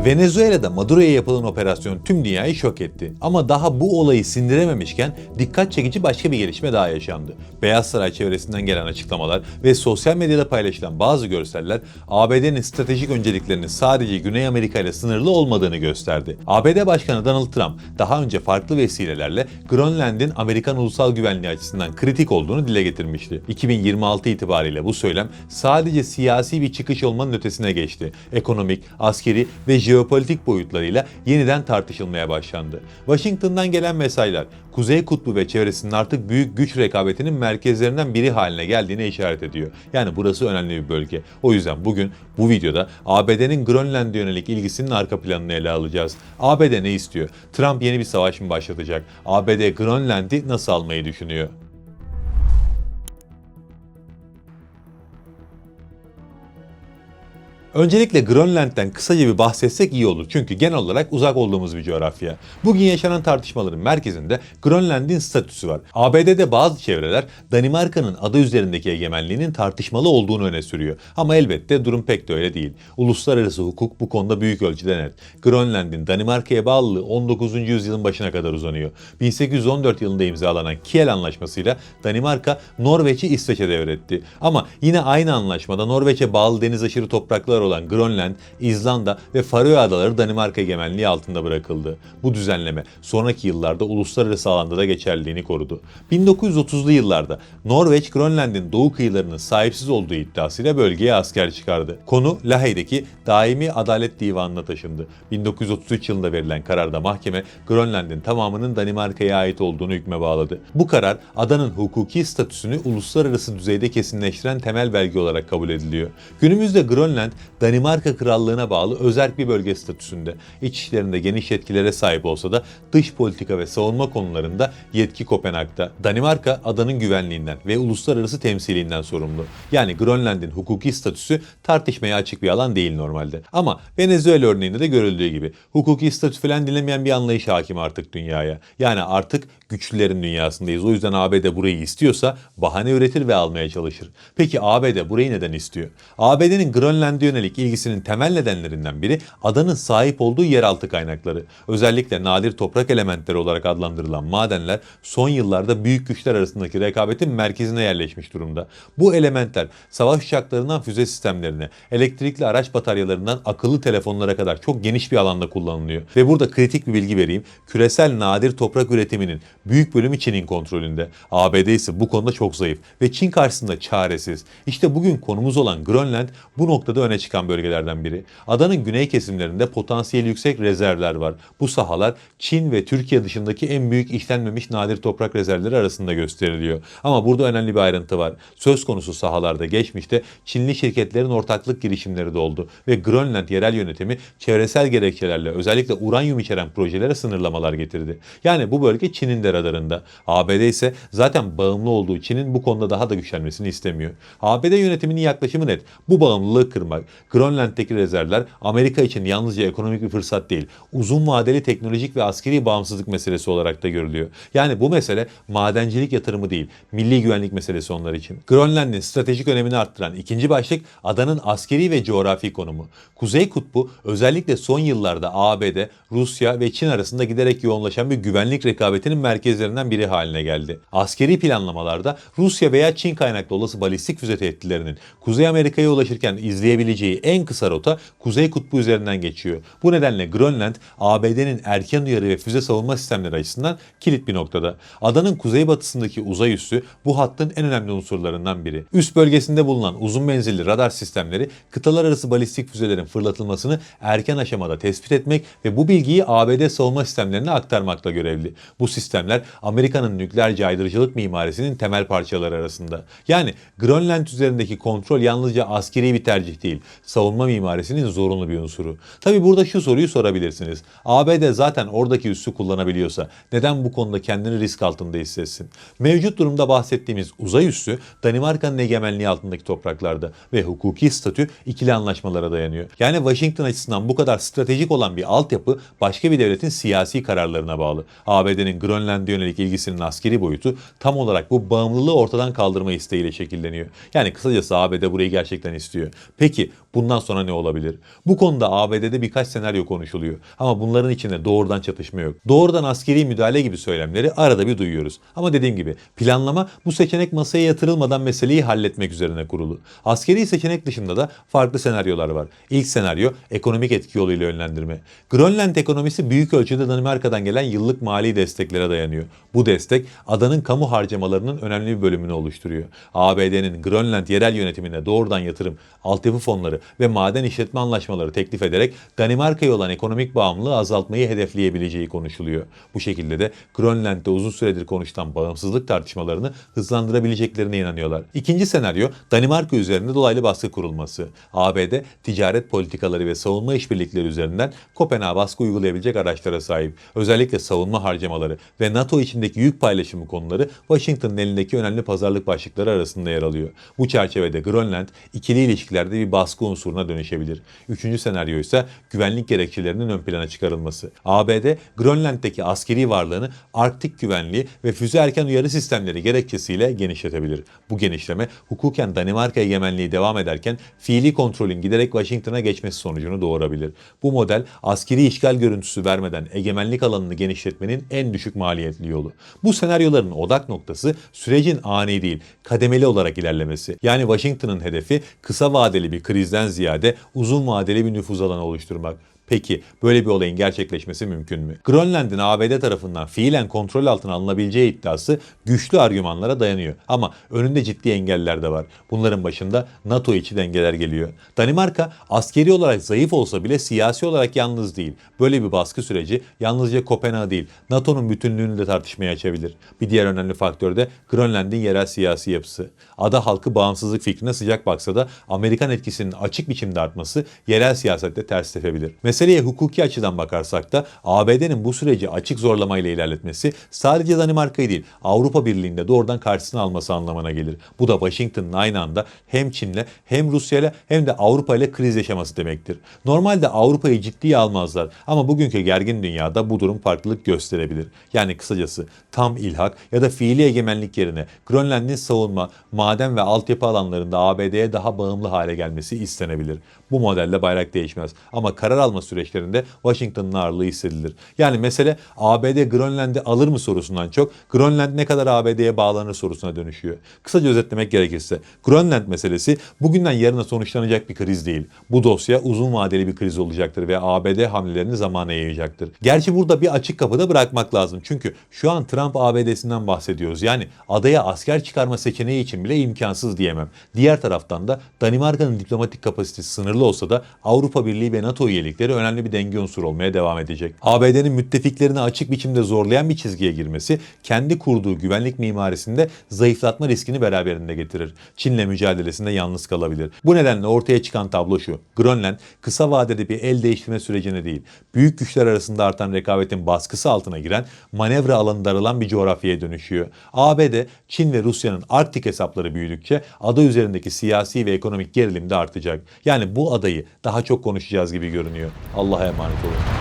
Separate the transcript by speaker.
Speaker 1: Venezuela'da Maduro'ya yapılan operasyon tüm dünyayı şok etti. Ama daha bu olayı sindirememişken dikkat çekici başka bir gelişme daha yaşandı. Beyaz Saray çevresinden gelen açıklamalar ve sosyal medyada paylaşılan bazı görseller ABD'nin stratejik önceliklerinin sadece Güney Amerika ile sınırlı olmadığını gösterdi. ABD Başkanı Donald Trump daha önce farklı vesilelerle Grönland'in Amerikan ulusal güvenliği açısından kritik olduğunu dile getirmişti. 2026 itibariyle bu söylem sadece siyasi bir çıkış olmanın ötesine geçti. Ekonomik, askeri ve jeopolitik boyutlarıyla yeniden tartışılmaya başlandı. Washington'dan gelen mesajlar, Kuzey Kutbu ve çevresinin artık büyük güç rekabetinin merkezlerinden biri haline geldiğine işaret ediyor. Yani burası önemli bir bölge. O yüzden bugün bu videoda ABD'nin Grönland'e yönelik ilgisinin arka planını ele alacağız. ABD ne istiyor? Trump yeni bir savaş mı başlatacak? ABD Grönland'i nasıl almayı düşünüyor? Öncelikle Grönland'den kısaca bir bahsetsek iyi olur çünkü genel olarak uzak olduğumuz bir coğrafya. Bugün yaşanan tartışmaların merkezinde Grönland'in statüsü var. ABD'de bazı çevreler Danimarka'nın ada üzerindeki egemenliğinin tartışmalı olduğunu öne sürüyor. Ama elbette durum pek de öyle değil. Uluslararası hukuk bu konuda büyük ölçüde net. Grönland'in Danimarka'ya bağlılığı 19. yüzyılın başına kadar uzanıyor. 1814 yılında imzalanan Kiel Anlaşması'yla Danimarka Norveç'i İsveç'e devretti. Ama yine aynı anlaşmada Norveç'e bağlı deniz aşırı topraklar olan Grönland, İzlanda ve Faroe Adaları Danimarka egemenliği altında bırakıldı. Bu düzenleme sonraki yıllarda uluslararası alanda da geçerliliğini korudu. 1930'lu yıllarda Norveç, Grönland'in doğu kıyılarının sahipsiz olduğu iddiasıyla bölgeye asker çıkardı. Konu Lahey'deki Daimi Adalet Divanı'na taşındı. 1933 yılında verilen kararda mahkeme Grönland'in tamamının Danimarka'ya ait olduğunu hükme bağladı. Bu karar adanın hukuki statüsünü uluslararası düzeyde kesinleştiren temel belge olarak kabul ediliyor. Günümüzde Grönland Danimarka Krallığı'na bağlı özerk bir bölge statüsünde. İç işlerinde geniş yetkilere sahip olsa da dış politika ve savunma konularında yetki Kopenhag'da. Danimarka adanın güvenliğinden ve uluslararası temsilinden sorumlu. Yani Grönland'in hukuki statüsü tartışmaya açık bir alan değil normalde. Ama Venezuela örneğinde de görüldüğü gibi hukuki statü falan dinlemeyen bir anlayış hakim artık dünyaya. Yani artık güçlülerin dünyasındayız. O yüzden ABD burayı istiyorsa bahane üretir ve almaya çalışır. Peki ABD burayı neden istiyor? ABD'nin Grönland'e yönelik ilgisinin temel nedenlerinden biri adanın sahip olduğu yeraltı kaynakları. Özellikle nadir toprak elementleri olarak adlandırılan madenler son yıllarda büyük güçler arasındaki rekabetin merkezine yerleşmiş durumda. Bu elementler savaş uçaklarından füze sistemlerine, elektrikli araç bataryalarından akıllı telefonlara kadar çok geniş bir alanda kullanılıyor. Ve burada kritik bir bilgi vereyim. Küresel nadir toprak üretiminin büyük bölümü Çin'in kontrolünde. ABD ise bu konuda çok zayıf ve Çin karşısında çaresiz. İşte bugün konumuz olan Grönland bu noktada öne çıkan bölgelerden biri. Adanın güney kesimlerinde potansiyeli yüksek rezervler var. Bu sahalar Çin ve Türkiye dışındaki en büyük işlenmemiş nadir toprak rezervleri arasında gösteriliyor. Ama burada önemli bir ayrıntı var. Söz konusu sahalarda geçmişte Çinli şirketlerin ortaklık girişimleri de oldu ve Grönland yerel yönetimi çevresel gerekçelerle özellikle uranyum içeren projelere sınırlamalar getirdi. Yani bu bölge Çin'in de radarında. ABD ise zaten bağımlı olduğu Çin'in bu konuda daha da güçlenmesini istemiyor. ABD yönetiminin yaklaşımı net. Bu bağımlılığı kırmak. Grönland'deki rezervler Amerika için yalnızca ekonomik bir fırsat değil, uzun vadeli teknolojik ve askeri bağımsızlık meselesi olarak da görülüyor. Yani bu mesele madencilik yatırımı değil, milli güvenlik meselesi onlar için. Grönland'in stratejik önemini arttıran ikinci başlık adanın askeri ve coğrafi konumu. Kuzey Kutbu özellikle son yıllarda ABD, Rusya ve Çin arasında giderek yoğunlaşan bir güvenlik rekabetinin merkezlerinden biri haline geldi. Askeri planlamalarda Rusya veya Çin kaynaklı olası balistik füze tehditlerinin Kuzey Amerika'ya ulaşırken izleyebileceği en kısa rota Kuzey Kutbu üzerinden geçiyor. Bu nedenle Grönland, ABD'nin erken uyarı ve füze savunma sistemleri açısından kilit bir noktada. Adanın kuzeybatısındaki uzay üssü bu hattın en önemli unsurlarından biri. Üst bölgesinde bulunan uzun menzilli radar sistemleri kıtalar arası balistik füzelerin fırlatılmasını erken aşamada tespit etmek ve bu bilgiyi ABD savunma sistemlerine aktarmakla görevli. Bu sistemler Amerika'nın nükleer caydırıcılık mimarisinin temel parçaları arasında. Yani Grönland üzerindeki kontrol yalnızca askeri bir tercih değil, savunma mimarisinin zorunlu bir unsuru. Tabi burada şu soruyu sorabilirsiniz. ABD zaten oradaki üssü kullanabiliyorsa neden bu konuda kendini risk altında hissetsin? Mevcut durumda bahsettiğimiz uzay üssü Danimarka'nın egemenliği altındaki topraklarda ve hukuki statü ikili anlaşmalara dayanıyor. Yani Washington açısından bu kadar stratejik olan bir altyapı başka bir devletin siyasi kararlarına bağlı. ABD'nin Grönland'e yönelik ilgisinin askeri boyutu tam olarak bu bağımlılığı ortadan kaldırma isteğiyle şekilleniyor. Yani kısacası ABD burayı gerçekten istiyor. Peki bu Bundan sonra ne olabilir? Bu konuda ABD'de birkaç senaryo konuşuluyor ama bunların içinde doğrudan çatışma yok. Doğrudan askeri müdahale gibi söylemleri arada bir duyuyoruz. Ama dediğim gibi planlama bu seçenek masaya yatırılmadan meseleyi halletmek üzerine kurulu. Askeri seçenek dışında da farklı senaryolar var. İlk senaryo ekonomik etki yoluyla yönlendirme. Grönland ekonomisi büyük ölçüde Danimarka'dan gelen yıllık mali desteklere dayanıyor. Bu destek adanın kamu harcamalarının önemli bir bölümünü oluşturuyor. ABD'nin Grönland yerel yönetimine doğrudan yatırım, altyapı fonları ve maden işletme anlaşmaları teklif ederek Danimarka'ya olan ekonomik bağımlılığı azaltmayı hedefleyebileceği konuşuluyor. Bu şekilde de Grönland'de uzun süredir konuşulan bağımsızlık tartışmalarını hızlandırabileceklerine inanıyorlar. İkinci senaryo Danimarka üzerinde dolaylı baskı kurulması. ABD ticaret politikaları ve savunma işbirlikleri üzerinden Kopenhag'a baskı uygulayabilecek araçlara sahip. Özellikle savunma harcamaları ve NATO içindeki yük paylaşımı konuları Washington'ın elindeki önemli pazarlık başlıkları arasında yer alıyor. Bu çerçevede Grönland ikili ilişkilerde bir baskı unsuruna dönüşebilir. Üçüncü senaryo ise güvenlik gerekçelerinin ön plana çıkarılması. ABD, Grönland'deki askeri varlığını Arktik güvenliği ve füze erken uyarı sistemleri gerekçesiyle genişletebilir. Bu genişleme hukuken Danimarka egemenliği devam ederken fiili kontrolün giderek Washington'a geçmesi sonucunu doğurabilir. Bu model askeri işgal görüntüsü vermeden egemenlik alanını genişletmenin en düşük maliyetli yolu. Bu senaryoların odak noktası sürecin ani değil, kademeli olarak ilerlemesi. Yani Washington'ın hedefi kısa vadeli bir krizden ziyade uzun vadeli bir nüfuz alanı oluşturmak. Peki böyle bir olayın gerçekleşmesi mümkün mü? Grönland'in ABD tarafından fiilen kontrol altına alınabileceği iddiası güçlü argümanlara dayanıyor. Ama önünde ciddi engeller de var. Bunların başında NATO içi dengeler geliyor. Danimarka askeri olarak zayıf olsa bile siyasi olarak yalnız değil. Böyle bir baskı süreci yalnızca Kopenhag değil, NATO'nun bütünlüğünü de tartışmaya açabilir. Bir diğer önemli faktör de Grönland'in yerel siyasi yapısı. Ada halkı bağımsızlık fikrine sıcak baksa da Amerikan etkisinin açık biçimde artması yerel siyasette ters tepebilir. Meseleye hukuki açıdan bakarsak da ABD'nin bu süreci açık zorlamayla ilerletmesi sadece Danimarka'yı değil Avrupa Birliği'nde doğrudan karşısına alması anlamına gelir. Bu da Washington'ın aynı anda hem Çin'le hem Rusya'yla hem de Avrupa ile kriz yaşaması demektir. Normalde Avrupa'yı ciddiye almazlar ama bugünkü gergin dünyada bu durum farklılık gösterebilir. Yani kısacası tam ilhak ya da fiili egemenlik yerine Grönland'in savunma, maden ve altyapı alanlarında ABD'ye daha bağımlı hale gelmesi istenebilir. Bu modelde bayrak değişmez ama karar alma süreçlerinde Washington'ın ağırlığı hissedilir. Yani mesele ABD Grönland'i alır mı sorusundan çok Grönland ne kadar ABD'ye bağlanır sorusuna dönüşüyor. Kısaca özetlemek gerekirse Grönland meselesi bugünden yarına sonuçlanacak bir kriz değil. Bu dosya uzun vadeli bir kriz olacaktır ve ABD hamlelerini zamana yayacaktır. Gerçi burada bir açık kapıda bırakmak lazım. Çünkü şu an Trump ABD'sinden bahsediyoruz. Yani adaya asker çıkarma seçeneği için bile imkansız diyemem. Diğer taraftan da Danimarka'nın diplomatik kapasitesi sınırlı olsa da Avrupa Birliği ve NATO üyelikleri önemli bir denge unsuru olmaya devam edecek. ABD'nin müttefiklerini açık biçimde zorlayan bir çizgiye girmesi kendi kurduğu güvenlik mimarisinde zayıflatma riskini beraberinde getirir. Çin'le mücadelesinde yalnız kalabilir. Bu nedenle ortaya çıkan tablo şu. Grönland kısa vadede bir el değiştirme sürecine değil, büyük güçler arasında artan rekabetin baskısı altına giren, manevra alanı daralan bir coğrafyaya dönüşüyor. ABD, Çin ve Rusya'nın Arktik hesapları büyüdükçe ada üzerindeki siyasi ve ekonomik gerilim de artacak. Yani bu adayı daha çok konuşacağız gibi görünüyor. Allah'a emanet olun.